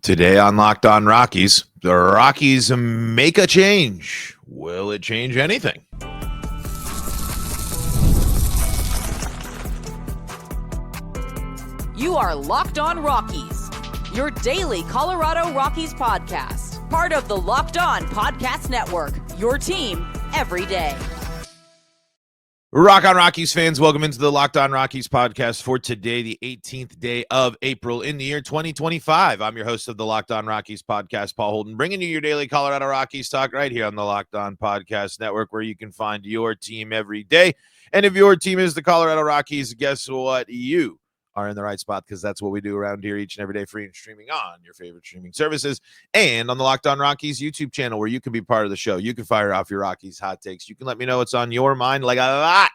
Today on Locked On Rockies, the Rockies make a change. Will it change anything? You are Locked On Rockies, your daily Colorado Rockies podcast. Part of the Locked On Podcast Network, your team every day. Rock on Rockies fans, welcome into the Locked On Rockies podcast for today, the 18th day of April in the year 2025. I'm your host of the Locked On Rockies podcast, Paul Holden, bringing you your daily Colorado Rockies talk right here on the Locked On Podcast Network, where you can find your team every day. And if your team is the Colorado Rockies, guess what? You are in the right spot, because that's what we do around here each and every day, free and streaming on your favorite streaming services and on the Locked On Rockies YouTube channel, where you can be part of the show. You can fire off your Rockies hot takes. You can let me know what's on your mind, like a lot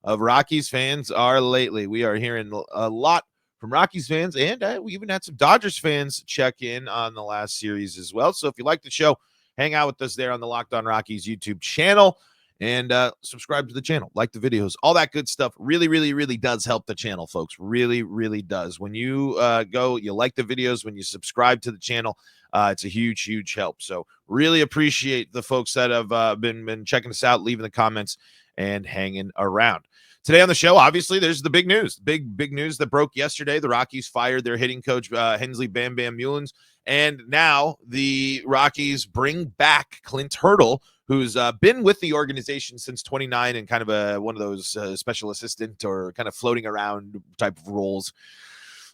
of Rockies fans are lately. We are hearing a lot from Rockies fans, and we even had some Dodgers fans check in on the last series as well. So if you like the show, hang out with us there on the Locked On Rockies YouTube channel, and subscribe to the channel, like the videos, all that good stuff. Really, really, really does help the channel, folks. Really, really does. When you you like the videos, when you subscribe to the channel, it's a huge, huge help. So really appreciate the folks that have been checking us out, leaving the comments, and hanging around. Today on the show, obviously, there's the big news. Big news that broke yesterday. The Rockies fired their hitting coach, Hensley Bam Bam Meulens, and now the Rockies bring back Clint Hurdle, who's been with the organization since 29 and kind of one of those special assistant or kind of floating around type of roles.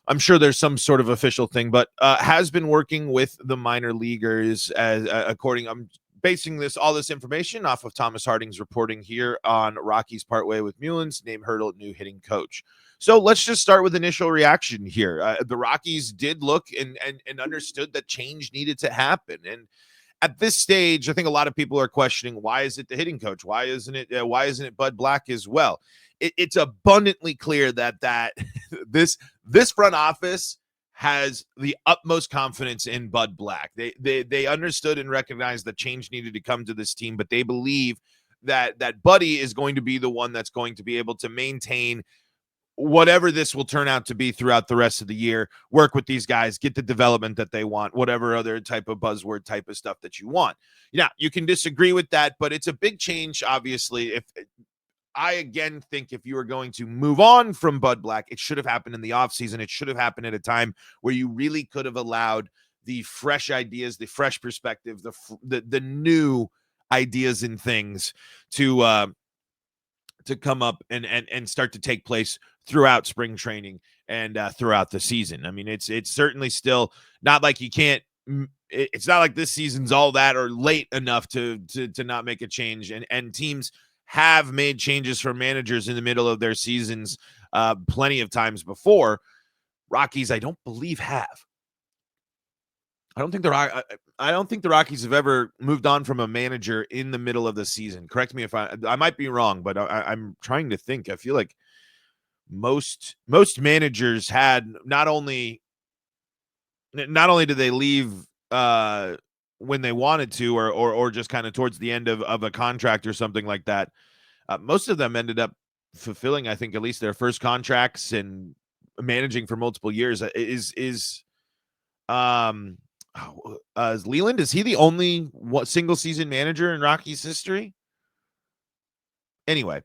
I'm sure there's some sort of official thing, but has been working with the minor leaguers as I'm basing all this information off of Thomas Harding's reporting here on Rockies Partway with Meulens, named Hurdle new hitting coach. So let's just start with initial reaction here. The Rockies did look and understood that change needed to happen. And at this stage, I think a lot of people are questioning, why is it the hitting coach? Why isn't it Bud Black as well? It's abundantly clear that this front office has the utmost confidence in Bud Black. They understood and recognized that change needed to come to this team, but they believe that Buddy is going to be the one that's going to be able to maintain whatever this will turn out to be throughout the rest of the year, work with these guys, get the development that they want, whatever other type of buzzword type of stuff that you want. Now, you can disagree with that, but it's a big change, obviously. I again think if you were going to move on from Bud Black, it should have happened in the offseason. It should have happened at a time where you really could have allowed the fresh ideas, the fresh perspective, the new ideas and things to come up and start to take place throughout spring training and throughout the season. I mean, it's certainly still not like you can't. It's not like this season's all that or late enough to not make a change, and teams have made changes for managers in the middle of their seasons plenty of times before. Rockies, I don't believe, have. I don't think the Rockies have ever moved on from a manager in the middle of the season. Correct me if I might be wrong, but I'm trying to think. I feel like most managers had not only did they leave when they wanted to, or just kind of towards the end of a contract or something like that. Most of them ended up fulfilling, I think, at least their first contracts and managing for multiple years. Is Leland, is he the only single season manager in Rockies history? Anyway,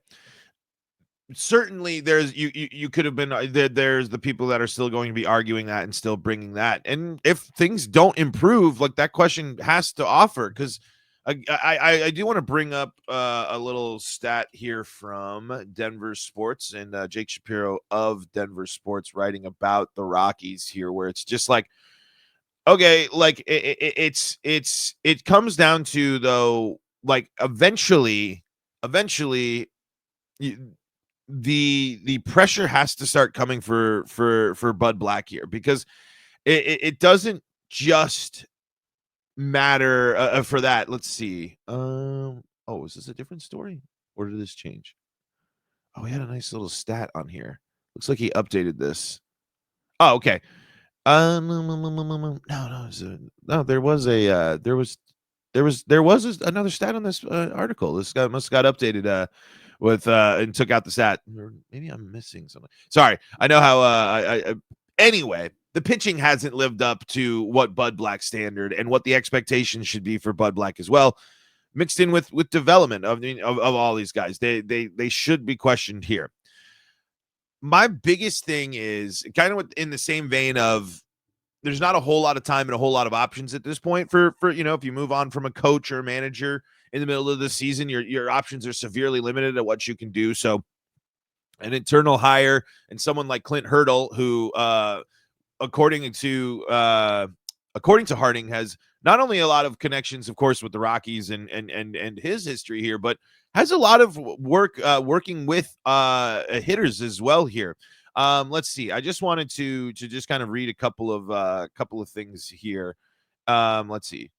certainly there's you could have been there's the people that are still going to be arguing that and still bringing that. And if things don't improve, like, that question has to offer, because I do want to bring up a little stat here from Denver Sports, and Jake Shapiro of Denver Sports writing about the Rockies here, where it's just like, okay, like it comes down to, though, like, eventually the pressure has to start coming for Bud Black here, because it doesn't just matter for that. Let's see. Is this a different story, or did this change? Oh, he had a nice little stat on here. Looks like he updated this. Oh, okay. No. There was another stat on this article. This guy must have got updated with and took out the stat. Or maybe I'm missing something. Sorry. I know how. Anyway, the pitching hasn't lived up to what Bud Black standard and what the expectations should be for Bud Black as well, mixed in with development of all these guys. They should be questioned here. My biggest thing is kind of in the same vein of there's not a whole lot of time and a whole lot of options at this point for if you move on from a coach or a manager in the middle of the season, your options are severely limited at what you can do. So an internal hire and someone like Clint Hurdle, who according to Harding, has not only a lot of connections, of course, with the Rockies and his history here, but has a lot of work working with hitters as well here. Let's see. I just wanted to just kind of read a couple of things here. Let's see.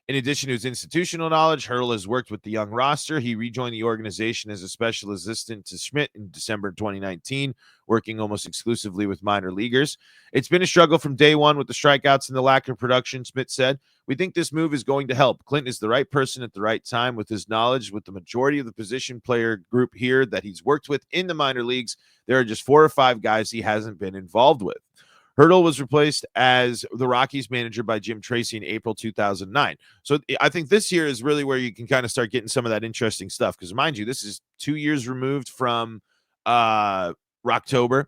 In addition to his institutional knowledge, Hurdle has worked with the young roster. He rejoined the organization as a special assistant to Schmidt in December 2019, working almost exclusively with minor leaguers. It's been a struggle from day one with the strikeouts and the lack of production, Schmidt said. We think this move is going to help. Clint is the right person at the right time with his knowledge. With the majority of the position player group here that he's worked with in the minor leagues, there are just 4 or 5 guys he hasn't been involved with. Hurdle was replaced as the Rockies manager by Jim Tracy in April 2009. So I think this year is really where you can kind of start getting some of that interesting stuff. Because mind you, this is 2 years removed from Rocktober.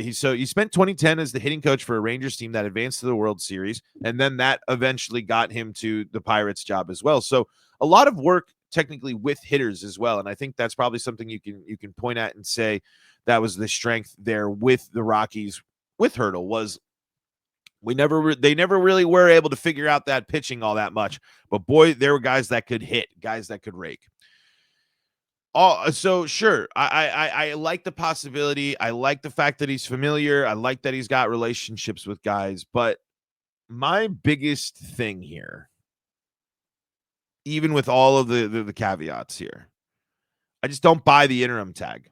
He spent 2010 as the hitting coach for a Rangers team that advanced to the World Series. And then that eventually got him to the Pirates job as well. So a lot of work technically with hitters as well. And I think that's probably something you can point at and say that was the strength there with the Rockies. With Hurdle was they never really were able to figure out that pitching all that much, but boy, there were guys that could hit, guys that could rake. So sure, I like the possibility. I like the fact that he's familiar. I like that he's got relationships with guys, but my biggest thing here, even with all of the caveats here, I just don't buy the interim tag.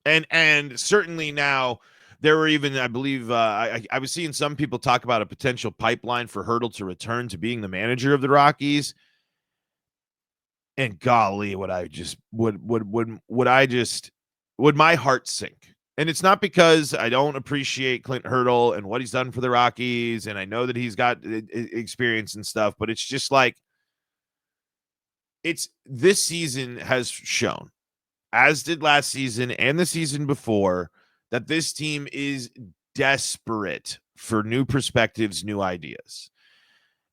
And certainly now, there were even, I believe, I was seeing some people talk about a potential pipeline for Hurdle to return to being the manager of the Rockies. And golly, would my heart sink? And it's not because I don't appreciate Clint Hurdle and what he's done for the Rockies, and I know that he's got experience and stuff, but it's just like this season has shown, as did last season and the season before, that this team is desperate for new perspectives, new ideas.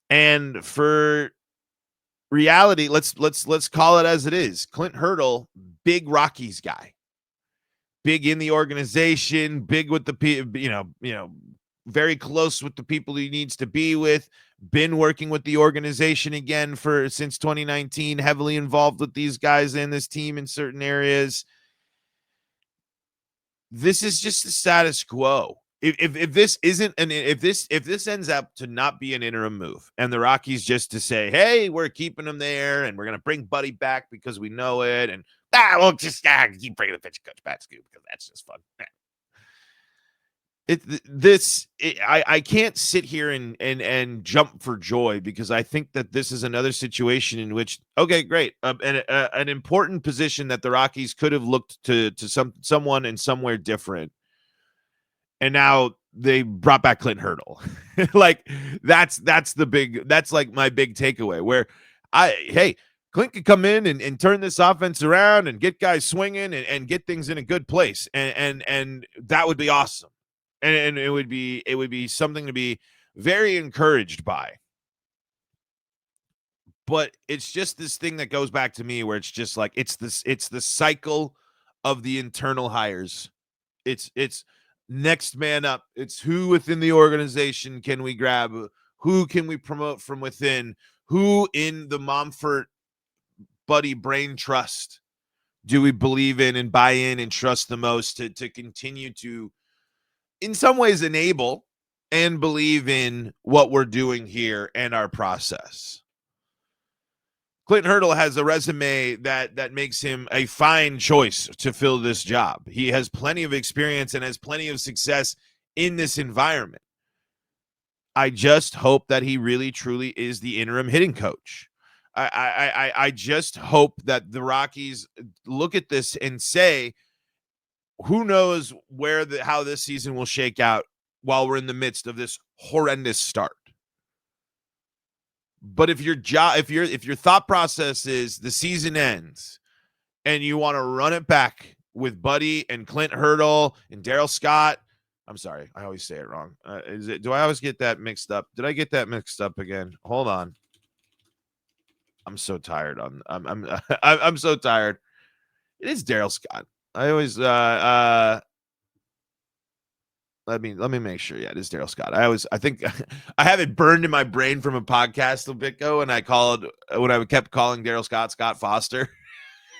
And for reality, let's call it as it is. Clint Hurdle, big Rockies guy. Big in the organization, big with the people, very close with the people he needs to be with. Been working with the organization again since 2019, heavily involved with these guys and this team in certain areas. This is just the status quo. If this isn't if this ends up to not be an interim move and the Rockies just to say, hey, we're keeping him there and we're gonna bring Buddy back because we know it, and we'll just keep bringing the pitching coach back, Scoop, because that's just fun. I can't sit here and jump for joy, because I think that this is another situation in which, okay, great, an important position that the Rockies could have looked to someone and somewhere different, and now they brought back Clint Hurdle. Like that's like my big takeaway. Where Clint could come in and turn this offense around and get guys swinging and get things in a good place, and that would be awesome. And it would be something to be very encouraged by. But it's just this thing that goes back to me where it's just like it's the cycle of the internal hires. It's next man up. It's who within the organization can we grab? Who can we promote from within? Who in the Momfort Buddy brain trust do we believe in and buy in and trust the most to continue to, in some ways, enable and believe in what we're doing here and our process? Clint Hurdle has a resume that makes him a fine choice to fill this job. He has plenty of experience and has plenty of success in this environment. I just hope that he really, truly is the interim hitting coach. I just hope that the Rockies look at this and say, who knows how this season will shake out while we're in the midst of this horrendous start. But if your thought process is the season ends and you want to run it back with Buddy and Clint Hurdle and Daryl Scott, I'm sorry, I always say it wrong. Do I always get that mixed up? Did I get that mixed up again? Hold on. I'm so tired. I'm so tired. It is Daryl Scott. I always let me make sure. Yeah, it is Daryl Scott. I think I have it burned in my brain from a podcast a bit ago, and I kept calling Daryl Scott Foster.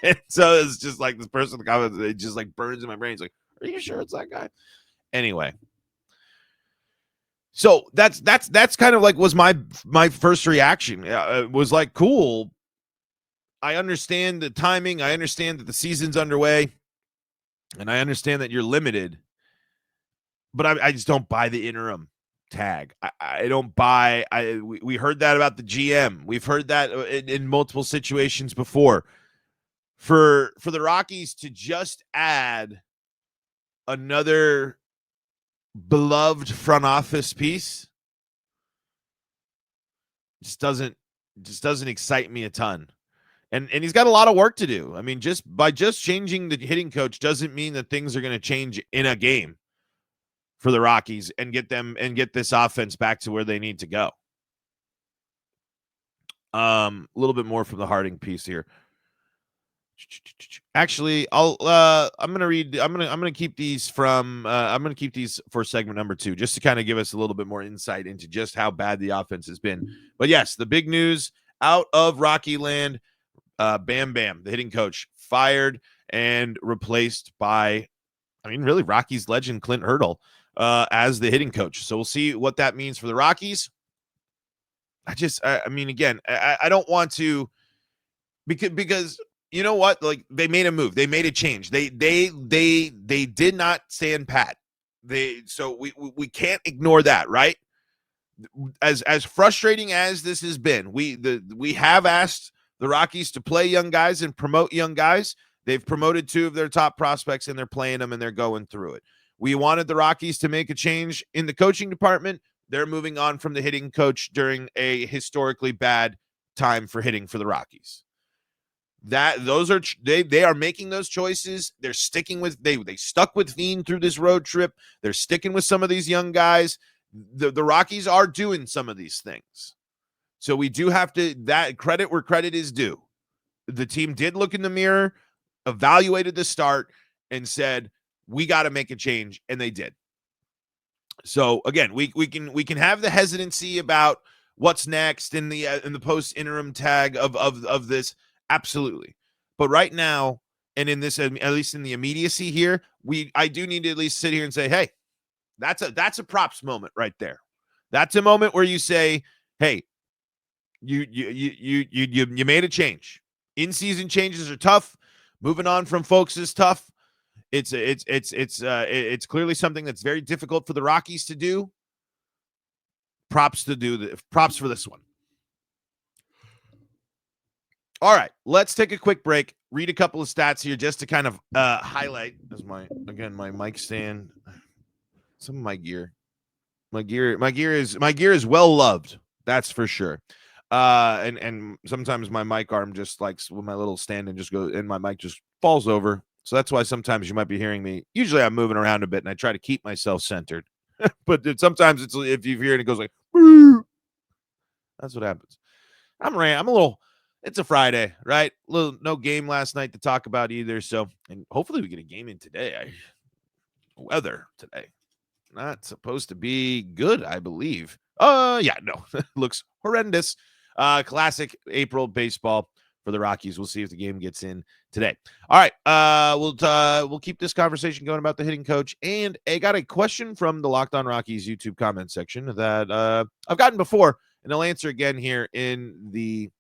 And so it's just like this person comments, it just like burns in my brain. It's like, are you sure it's that guy? Anyway. So that's kind of like was my first reaction. It was like, cool. I understand the timing. I understand that the season's underway, and I understand that you're limited. But I just don't buy the interim tag. I don't buy. We heard that about the GM. We've heard that in multiple situations before. For the Rockies to just add another beloved front office piece just doesn't excite me a ton. And he's got a lot of work to do. I mean, just changing the hitting coach doesn't mean that things are going to change in a game for the Rockies and get this offense back to where they need to go. A little bit more from the Harding piece here. Actually, I'm gonna keep these for segment number 2, just to kind of give us a little bit more insight into just how bad the offense has been. But yes, the big news out of Rocky Land, Bam Bam, the hitting coach, fired and replaced by, really Rockies legend Clint Hurdle as the hitting coach. So we'll see what that means for the Rockies. Again, I don't want to, because you know what? Like, they made a move. They made a change. They did not stand pat. So we can't ignore that, right? As frustrating as this has been, we have asked the Rockies to play young guys and promote young guys. They've promoted 2 of their top prospects, and they're playing them, and they're going through it. We wanted the Rockies to make a change in the coaching department. They're moving on from the hitting coach during a historically bad time for hitting for the Rockies. They are making those choices. They're sticking with they stuck with Fiend through this road trip. They're sticking with some of these young guys. The Rockies are doing some of these things. So we do have to that credit where credit is due. The team did look in the mirror, evaluated the start, and said, we got to make a change, and they did. So again, we can have the hesitancy about what's next in the post interim tag of this, absolutely. But right now, and in this, at least in the immediacy here, I do need to at least sit here and say, hey, that's a props moment right there. That's a moment where you say, hey, you made a change. In-season changes are tough. Moving on from folks is tough. It's clearly something that's very difficult for the Rockies to do. Props for this one. All right, let's take a quick break. Read a couple of stats here just to kind of highlight. As my mic stand. Some of my gear. My gear is well loved. That's for sure. And sometimes my mic arm just likes when my little stand and just goes, and my mic just falls over. So that's why sometimes you might be hearing me. Usually I'm moving around a bit and I try to keep myself centered. But sometimes it's, if you hear it, it goes like, Boo! That's what happens. I'm a little, it's a Friday, right? No game last night to talk about either. So, and hopefully we get a game in today. Weather today, not supposed to be good, I believe. Yeah, no, looks horrendous. Classic April baseball for the Rockies. We'll see if the game gets in today. All right, we'll keep this conversation going about the hitting coach. And I got a question from the Locked On Rockies YouTube comment section that I've gotten before, and I'll answer again here in the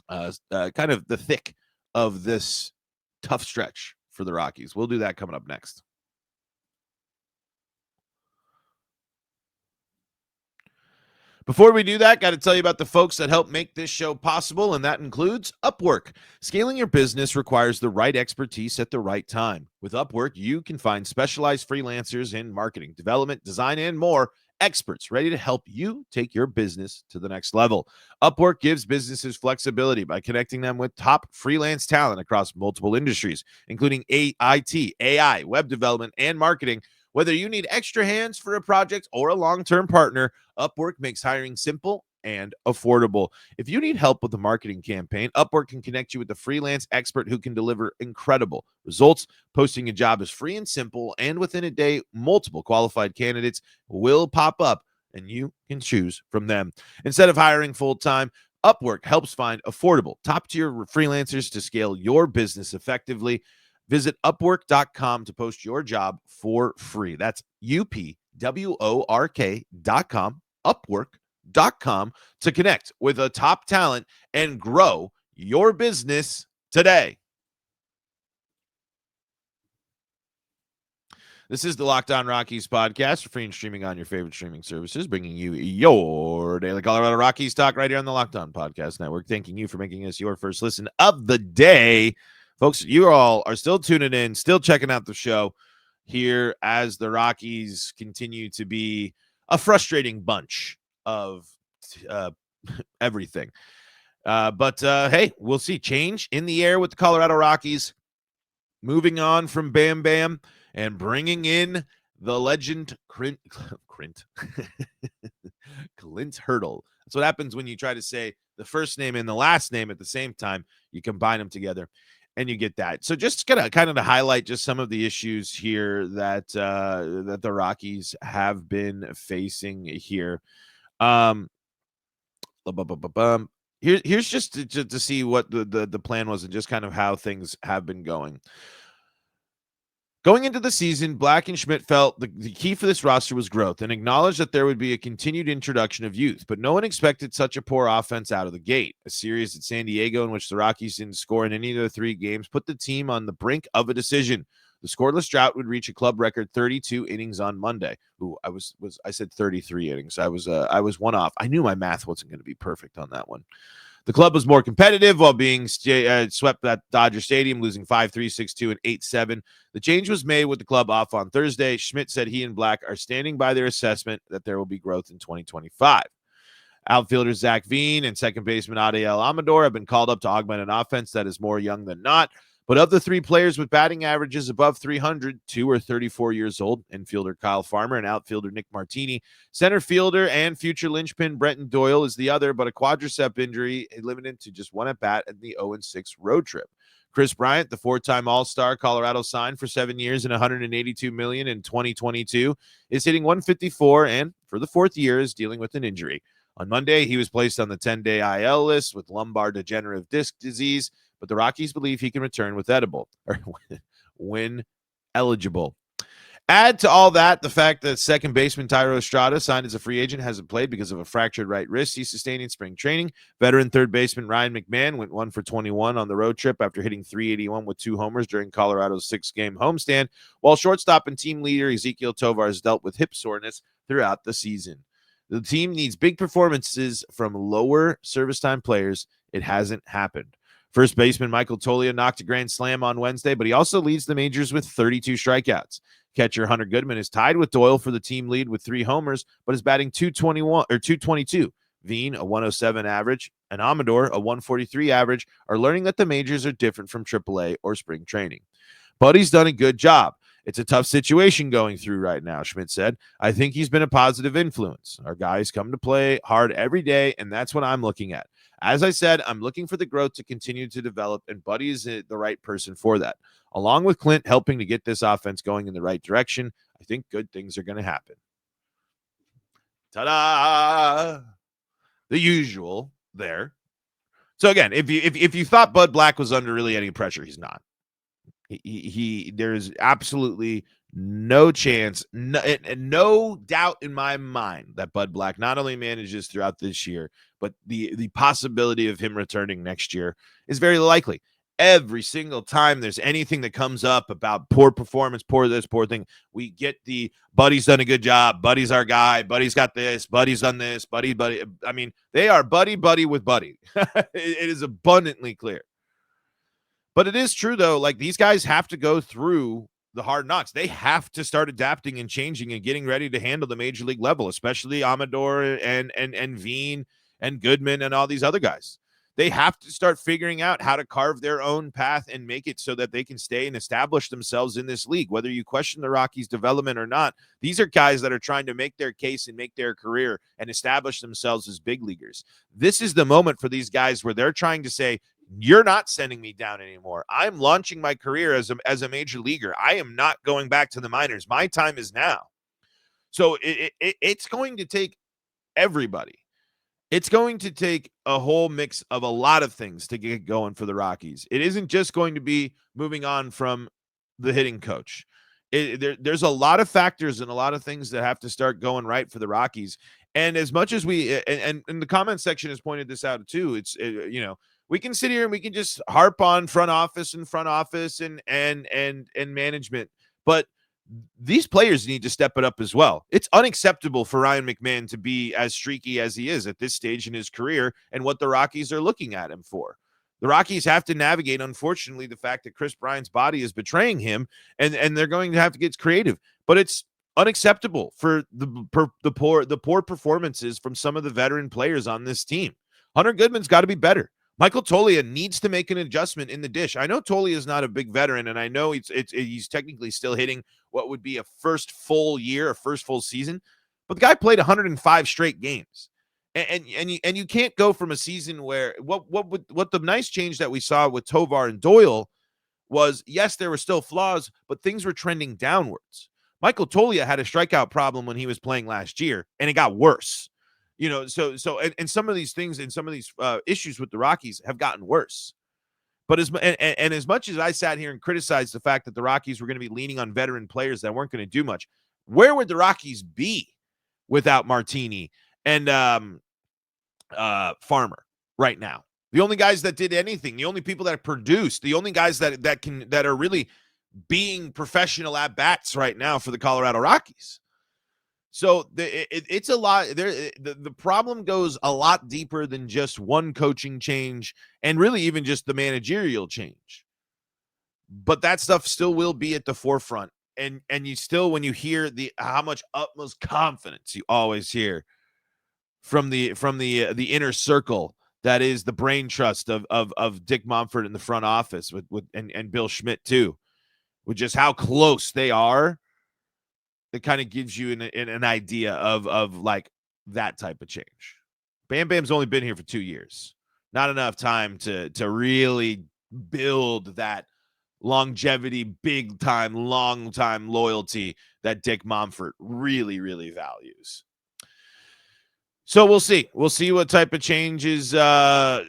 kind of the thick of this tough stretch for the Rockies. We'll do that coming up next. Before we do that, got to tell you about the folks that help make this show possible, and that includes Upwork. Scaling your business requires the right expertise at the right time. With Upwork, you can find specialized freelancers in marketing, development, design, and more, experts ready to help you take your business to the next level. Upwork gives businesses flexibility by connecting them with top freelance talent across multiple industries, including IT, AI, web development, and marketing. Whether you need extra hands for a project or a long-term partner, Upwork makes hiring simple and affordable. If you need help with a marketing campaign, Upwork can connect you with a freelance expert who can deliver incredible results. Posting a job is free and simple, and within a day, multiple qualified candidates will pop up, and you can choose from them. Instead of hiring full-time, Upwork helps find affordable, top-tier freelancers to scale your business effectively. Visit Upwork.com to post your job for free. That's UPWORK.com, Upwork.com, to connect with a top talent and grow your business today. This is the Locked On Rockies podcast, free and streaming on your favorite streaming services, bringing you your daily Colorado Rockies talk right here on the Locked On Podcast Network. Thanking you for making us your first listen of the day. Folks, you all are still tuning in, still checking out the show here as the Rockies continue to be a frustrating bunch of everything. But hey, we'll see. Change in the air with the Colorado Rockies. Moving on from Bam Bam and bringing in the legend Clint Hurdle. That's what happens when you try to say the first name and the last name at the same time. You combine them together, and you get that. So just gonna kind of to highlight just some of the issues here that that the Rockies have been facing here. Here's just to see what the plan was and just kind of how things have been going. Going into the season, Black and Schmidt felt the key for this roster was growth and acknowledged that there would be a continued introduction of youth, but no one expected such a poor offense out of the gate. A series at San Diego in which the Rockies didn't score in any of the 3 games put the team on the brink of a decision. The scoreless drought would reach a club record 32 innings on Monday. Ooh, I said 33 innings. I was one off. I knew my math wasn't going to be perfect on that one. The club was more competitive while being swept at Dodger Stadium, losing 5-3, 6-2, and 8-7. The change was made with the club off on Thursday. Schmidt said he and Black are standing by their assessment that there will be growth in 2025. Outfielders Zach Veen and second baseman Adiel Amador have been called up to augment an offense that is more young than not. But of the 3 players with batting averages above 300, 2 are 34 years old, infielder Kyle Farmer and outfielder Nick Martini. Center fielder and future linchpin Brenton Doyle is the other, but a quadricep injury limited to just 1 at-bat in the 0-6 road trip. Chris Bryant, the 4-time All-Star Colorado signed for 7 years and $182 million in 2022, is hitting 154 and, for the 4th year, is dealing with an injury. On Monday, he was placed on the 10-day IL list with lumbar degenerative disc disease, but the Rockies believe he can return when eligible. Add to all that the fact that second baseman Thairo Estrada, signed as a free agent, hasn't played because of a fractured right wrist he sustained in spring training. Veteran third baseman Ryan McMahon went 1 for 21 on the road trip after hitting .381 with 2 homers during Colorado's 6-game homestand, while shortstop and team leader Ezequiel Tovar has dealt with hip soreness throughout the season. The team needs big performances from lower service time players. It hasn't happened. First baseman Michael Toglia knocked a grand slam on Wednesday, but he also leads the majors with 32 strikeouts. Catcher Hunter Goodman is tied with Doyle for the team lead with 3 homers, but is batting .222. Veen, a 107 average, and Amador, a 143 average, are learning that the majors are different from AAA or spring training. Buddy's done a good job. It's a tough situation going through right now, Schmidt said. I think he's been a positive influence. Our guys come to play hard every day, and that's what I'm looking at. As I said, I'm looking for the growth to continue to develop, and Buddy is the right person for that. Along with Clint helping to get this offense going in the right direction, I think good things are going to happen. Ta-da! The usual there. So again, if you thought Bud Black was under really any pressure, he's not. There's absolutely no chance, no doubt in my mind that Bud Black not only manages throughout this year, but the possibility of him returning next year is very likely. every single time there's anything that comes up about poor performance, poor this, poor thing, we get the Buddy's done a good job. Buddy's our guy. Buddy's got this. Buddy's done this. Buddy. I mean, they are buddy with Buddy. It is abundantly clear. But it is true, though. Like, these guys have to go through the hard knocks. They have to start adapting and changing and getting ready to handle the major league level, especially Amador and Veen and Goodman and all these other guys. They have to start figuring out how to carve their own path and make it so that they can stay and establish themselves in this league. Whether you question the Rockies' development or not, these are guys that are trying to make their case and make their career and establish themselves as big leaguers. This is the moment for these guys where they're trying to say, you're not sending me down anymore. I'm launching my career as a major leaguer. I am not going back to the minors. My time is now. So it's going to take everybody. It's going to take a whole mix of a lot of things to get going for the Rockies. It isn't just going to be moving on from the hitting coach. There's a lot of factors and a lot of things that have to start going right for the Rockies. And as much as we and the comment section has pointed this out too, we can sit here and we can just harp on front office and management, but these players need to step it up as well. It's unacceptable for Ryan McMahon to be as streaky as he is at this stage in his career and what the Rockies are looking at him for. The Rockies have to navigate, unfortunately, the fact that Chris Bryant's body is betraying him, and they're going to have to get creative. But it's unacceptable for the poor performances from some of the veteran players on this team. Hunter Goodman's got to be better. Michael Toglia needs to make an adjustment in the dish. I know Toglia is not a big veteran, and I know he's technically still hitting what would be a first full season, but the guy played 105 straight games, and you can't go from a season where what the nice change that we saw with Tovar and Doyle was, yes, there were still flaws, but things were trending downwards. Michael Toglia had a strikeout problem when he was playing last year, and it got worse. And some of these things and some of these issues with the Rockies have gotten worse. But as much as I sat here and criticized the fact that the Rockies were going to be leaning on veteran players that weren't going to do much, where would the Rockies be without Martini and Farmer right now? The only guys that did anything, the only people that produced, the only guys that are really being professional at bats right now for the Colorado Rockies. So it's a lot. The problem goes a lot deeper than just one coaching change and really even just the managerial change. But that stuff still will be at the forefront. And you still, when you hear how much utmost confidence you always hear from the inner circle that is the brain trust of Dick Monfort in the front office with and Bill Schmidt too, with just how close they are. It kind of gives you an idea of like that type of change. Bam Bam's only been here for 2 years. Not enough time to really build that longevity, big time, long time loyalty that Dick Monfort really, really values. So we'll see. We'll see what type of changes come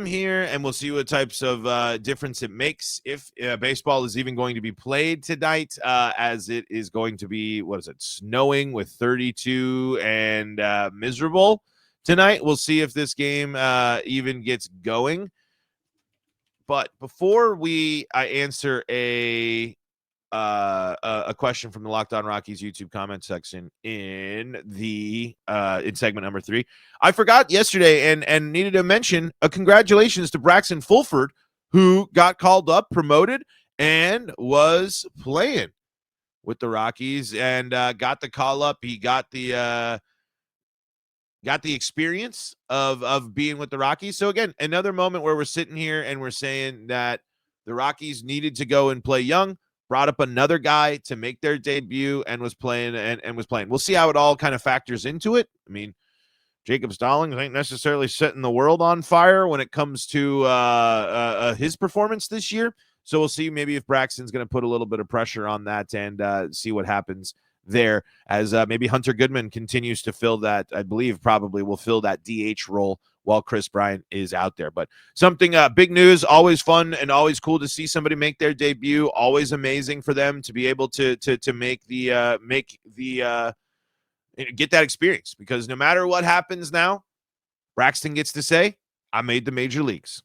here, and we'll see what types of difference it makes if baseball is even going to be played tonight, as it is going to be, snowing with 32 and miserable tonight. We'll see if this game even gets going. But before I answer a question from the Locked On Rockies YouTube comment section in segment number 3. I forgot yesterday and needed to mention a congratulations to Braxton Fulford, who got called up, promoted, and was playing with the Rockies and got the call up. He got the experience of being with the Rockies. So again, another moment where we're sitting here and we're saying that the Rockies needed to go and play young. Brought up another guy to make their debut and was playing and was playing. We'll see how it all kind of factors into it. I mean, Jacob Stallings ain't necessarily setting the world on fire when it comes to his performance this year. So we'll see maybe if Braxton's going to put a little bit of pressure on that and see what happens there as maybe Hunter Goodman continues to fill that. I believe probably will fill that DH role while Chris Bryant is out there. But something big news, always fun and always cool to see somebody make their debut. Always amazing for them to be able to get that experience, because no matter what happens now, Braxton gets to say, I made the major leagues.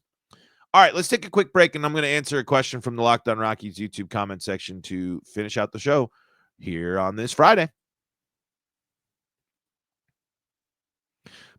All right, let's take a quick break, and I'm going to answer a question from the Locked On Rockies YouTube comment section to finish out the show here on this Friday.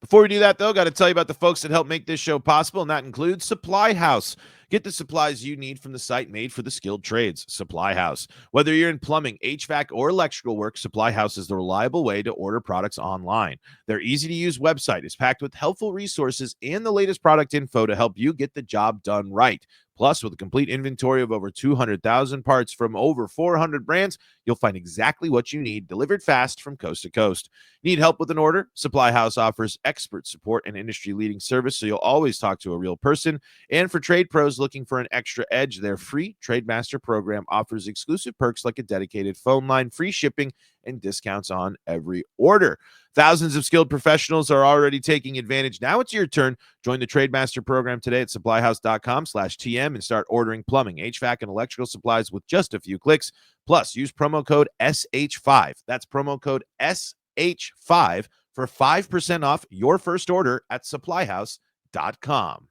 Before we do that, though, got to tell you about the folks that help make this show possible, and that includes Supply House. Get the supplies you need from the site made for the skilled trades, Supply House. Whether you're in plumbing, HVAC, or electrical work, Supply House is the reliable way to order products online. Their easy-to-use website is packed with helpful resources and the latest product info to help you get the job done right. Plus, with a complete inventory of over 200,000 parts from over 400 brands, you'll find exactly what you need delivered fast from coast to coast. Need help with an order? Supply House offers expert support and industry-leading service, so you'll always talk to a real person. And for trade pros looking for an extra edge, their free TradeMaster program offers exclusive perks like a dedicated phone line, free shipping, and discounts on every order. Thousands of skilled professionals are already taking advantage. Now it's your turn. Join the TradeMaster program today at supplyhouse.com/TM and start ordering plumbing, HVAC, and electrical supplies with just a few clicks. Plus, use promo code SH5. That's promo code SH5 for 5% off your first order at supplyhouse.com.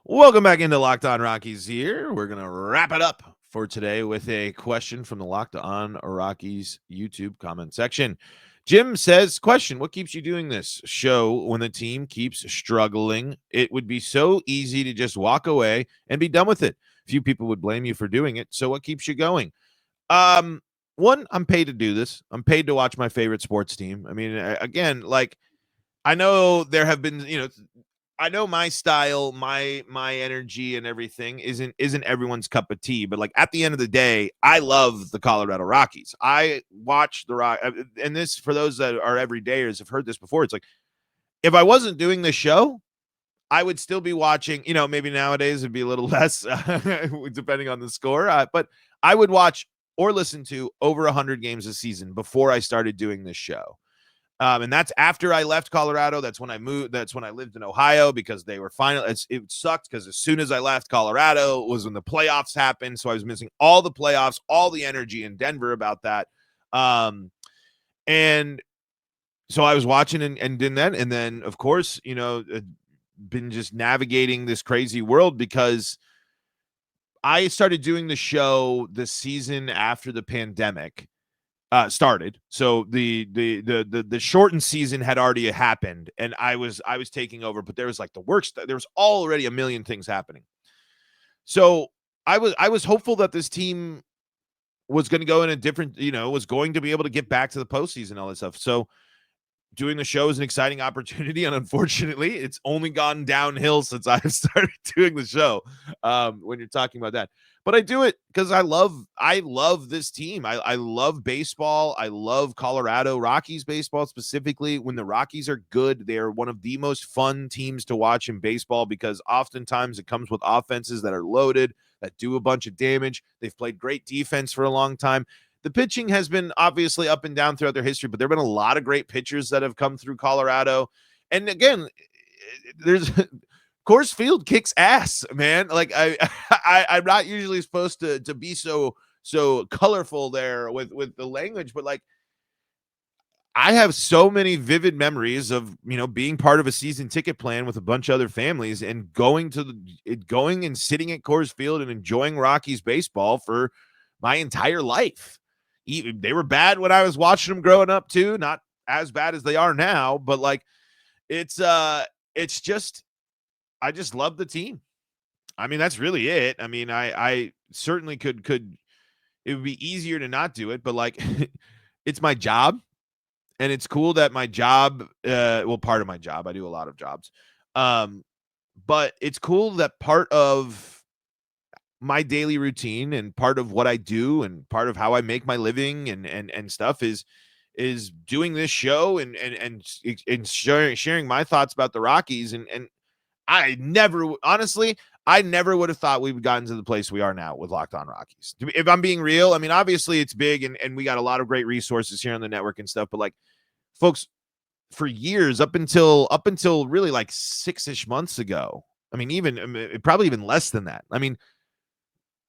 Welcome back into Locked On Rockies here. We're going to wrap it up for today with a question from the Locked On Rockies YouTube comment section. Jim says, question, what keeps you doing this show when the team keeps struggling? It would be so easy to just walk away and be done with it. Few people would blame you for doing it. So what keeps you going? One, I'm paid to do this. I'm paid to watch my favorite sports team. I mean, again, like, I know there have been, I know my style, my energy and everything isn't everyone's cup of tea, but like at the end of the day, I love the Colorado Rockies. I watch the Rock, and this, for those that are everydayers have heard this before. It's like, if I wasn't doing this show, I would still be watching. Maybe nowadays it'd be a little less, depending on the score. But I would watch or listen to over 100 games a season before I started doing this show. And that's after I left Colorado. That's when I moved. That's when I lived in Ohio, because they were finally, it sucked because as soon as I left Colorado was when the playoffs happened. So I was missing all the playoffs, all the energy in Denver about that. And so I was watching and did that. And then, of course, been just navigating this crazy world, because I started doing the show the season after the pandemic started. So the shortened season had already happened, and I was taking over, but there was like the work there was already a million things happening. So I was hopeful that this team was going to go in a different, was going to be able to get back to the postseason and all that stuff. So doing the show is an exciting opportunity, and unfortunately it's only gone downhill since I've started doing the show. When you're talking about that, but I do it because I love this team. I love baseball. I love Colorado Rockies baseball specifically. When the Rockies are good, they are one of the most fun teams to watch in baseball, because oftentimes it comes with offenses that are loaded, that do a bunch of damage. They've played great defense for a long time. The pitching has been obviously up and down throughout their history, but there have been a lot of great pitchers that have come through Colorado. And again, there's Coors Field kicks ass, man. Like I'm not usually supposed to be so colorful there with the language, but like, I have so many vivid memories of, being part of a season ticket plan with a bunch of other families and going and sitting at Coors Field and enjoying Rockies baseball for my entire life. They were bad when I was watching them growing up too, not as bad as they are now, but like, it's just, I just love the team. I mean, that's really it. I mean, I certainly could, it would be easier to not do it, but like, it's my job, and it's cool that my job, part of my job, I do a lot of jobs. But it's cool that part of my daily routine and part of what I do and part of how I make my living and stuff is doing this show and sharing my thoughts about the Rockies. And I never would have thought we would gotten to the place we are now with Locked On Rockies. If I'm being real, I mean, obviously it's big and we got a lot of great resources here on the network and stuff, but like, folks, for years, up until really like 6-ish months ago, probably even less than that. I mean,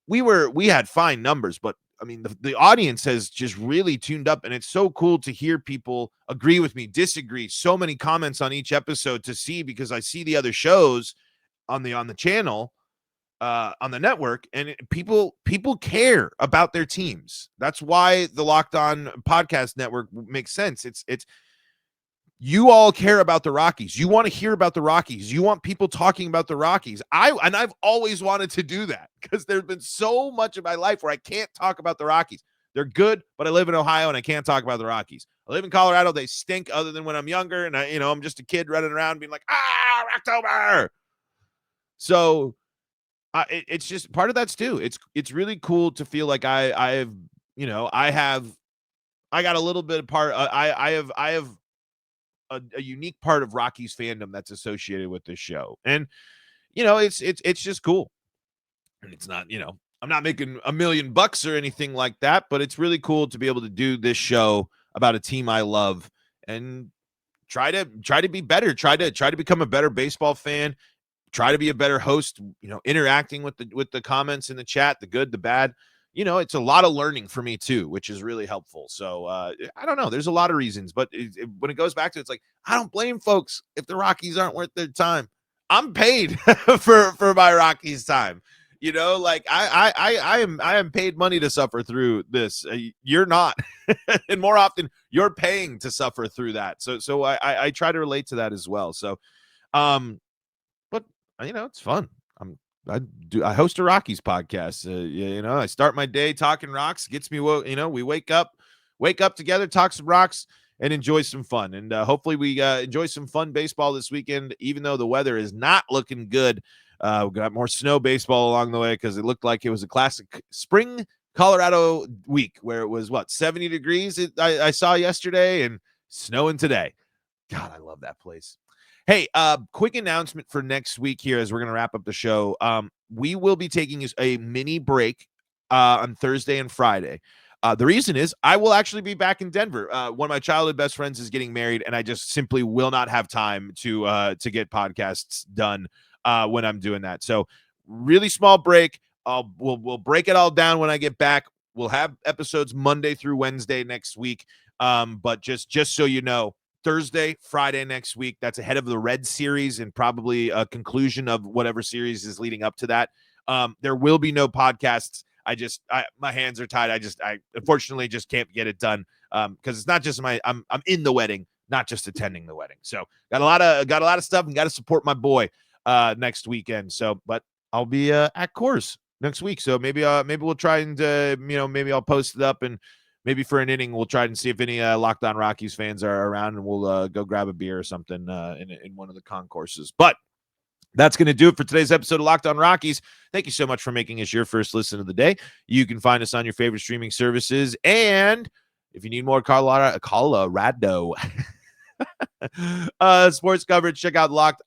we had fine numbers, but I mean, the audience has just really tuned up, and it's so cool to hear people agree with me, disagree. So many comments on each episode to see, because I see the other shows on the channel, on the network, and people care about their teams. That's why the Locked On Podcast Network makes sense. It's you all care about the Rockies. You want to hear about the Rockies. You want people talking about the Rockies. I've always wanted to do that, because there's been so much of my life where I can't talk about the Rockies. They're good, but I live in Ohio and I can't talk about the Rockies. I live in Colorado. They stink, other than when I'm younger, and I'm just a kid running around being like, October. So it's just part of that's too. It's really cool to feel like I got a little bit of part. I have a unique part of Rockies fandom that's associated with this show. And, it's just cool. And it's not, I'm not making $1 million or anything like that, but it's really cool to be able to do this show about a team I love and try to be better, try to become a better baseball fan, try to be a better host, interacting with the comments in the chat, the good, the bad. It's a lot of learning for me too, which is really helpful. So I don't know. There's a lot of reasons, but when it goes back to, it's like, I don't blame folks if the Rockies aren't worth their time. I'm paid for my Rockies time. Like I am paid money to suffer through this. You're not, and more often you're paying to suffer through that. So I try to relate to that as well. So, but it's fun. I host a Rockies podcast. I start my day talking rocks. Gets me, we wake up together, talk some rocks, and enjoy some fun. And hopefully we enjoy some fun baseball this weekend, even though the weather is not looking good. We got more snow baseball along the way, because it looked like it was a classic spring Colorado week where it was 70 degrees I saw yesterday, and snowing today. God, I love that place. Hey, quick announcement for next week here as we're going to wrap up the show. We will be taking a mini break on Thursday and Friday. The reason is I will actually be back in Denver. One of my childhood best friends is getting married, and I just simply will not have time to get podcasts done when I'm doing that. So really small break. We'll break it all down when I get back. We'll have episodes Monday through Wednesday next week. But just so you know, Thursday, Friday next week. That's ahead of the Red Series and probably a conclusion of whatever series is leading up to that. There will be no podcasts. My hands are tied. I unfortunately just can't get it done because it's not just I'm in the wedding, not just attending the wedding. So got a lot of stuff, and got to support my boy next weekend. So, but I'll be at Coors next week. So maybe we'll try and maybe I'll post it up, and maybe for an inning, we'll try and see if any Locked On Rockies fans are around, and we'll go grab a beer or something in one of the concourses. But that's going to do it for today's episode of Locked On Rockies. Thank you so much for making us your first listen of the day. You can find us on your favorite streaming services. And if you need more Colorado sports coverage, check out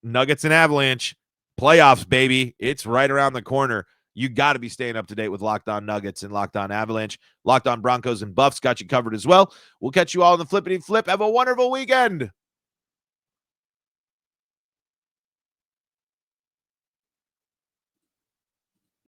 Nuggets and Avalanche. Playoffs, baby. It's right around the corner. You got to be staying up to date with Locked On Nuggets and Locked On Avalanche. Locked On Broncos and Buffs got you covered as well. We'll catch you all in the flippity flip. Have a wonderful weekend.